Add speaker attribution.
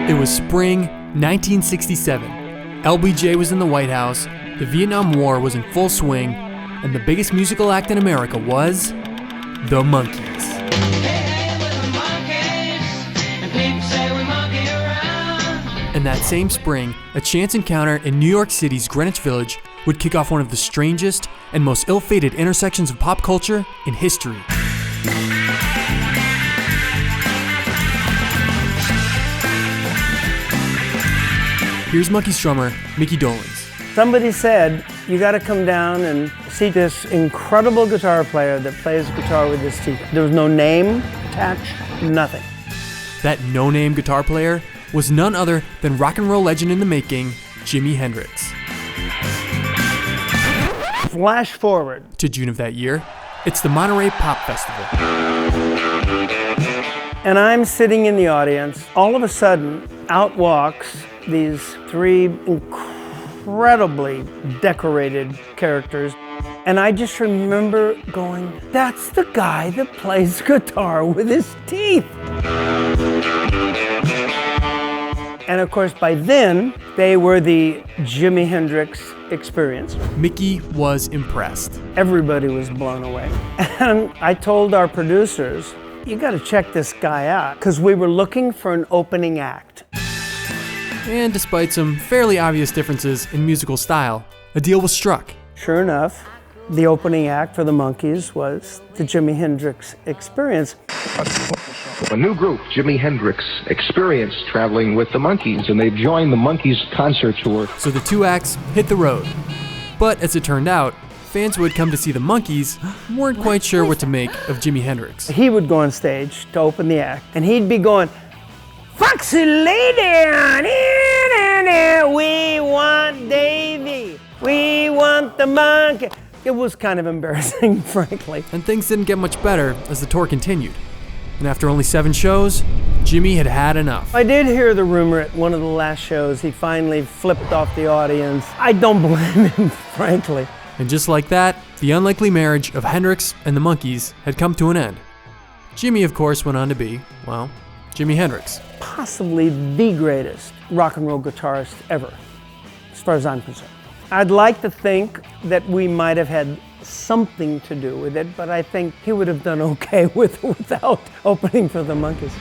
Speaker 1: It was spring 1967. LBJ was in the White House, the Vietnam War was in full swing, and the biggest musical act in America was the Monkees. And that same spring, a chance encounter in New York City's Greenwich Village would kick off one of the strangest and most ill-fated intersections of pop culture in history. Here's Monkees drummer Mickey Dolenz.
Speaker 2: Somebody said, you gotta come down and see this incredible guitar player that plays guitar with his teeth. There was no name attached, nothing.
Speaker 1: That no-name guitar player was none other than rock and roll legend in the making, Jimi Hendrix.
Speaker 2: Flash forward
Speaker 1: to June of that year, it's the Monterey Pop Festival.
Speaker 2: And I'm sitting in the audience. All of a sudden, out walks these three incredibly decorated characters. And I just remember going, that's the guy that plays guitar with his teeth. And of course, by then, they were the Jimi Hendrix Experience.
Speaker 1: Mickey was impressed.
Speaker 2: Everybody was blown away. And I told our producers, you gotta check this guy out, because we were looking for an opening act.
Speaker 1: And despite some fairly obvious differences in musical style, a deal was struck.
Speaker 2: Sure enough, the opening act for the Monkees was the Jimi Hendrix Experience.
Speaker 3: A new group, Jimi Hendrix Experience, traveling with the Monkees, and they joined the Monkees concert tour.
Speaker 1: So the two acts hit the road. But as it turned out, fans who had come to see the Monkees weren't quite sure what to make of Jimi Hendrix.
Speaker 2: He would go on stage to open the act, and he'd be going, "Foxy lady, we want Davy, we want the monkey." It was kind of embarrassing, frankly.
Speaker 1: And things didn't get much better as the tour continued. And after only 7 shows, Jimi had had enough.
Speaker 2: I did hear the rumor at one of the last shows he finally flipped off the audience. I don't blame him, frankly.
Speaker 1: And just like that, the unlikely marriage of Hendrix and the Monkees had come to an end. Jimi, of course, went on to be, well, Jimi Hendrix.
Speaker 2: Possibly the greatest rock and roll guitarist ever, as far as I'm concerned. I'd like to think that we might have had something to do with it, but I think he would have done okay without opening for the Monkees.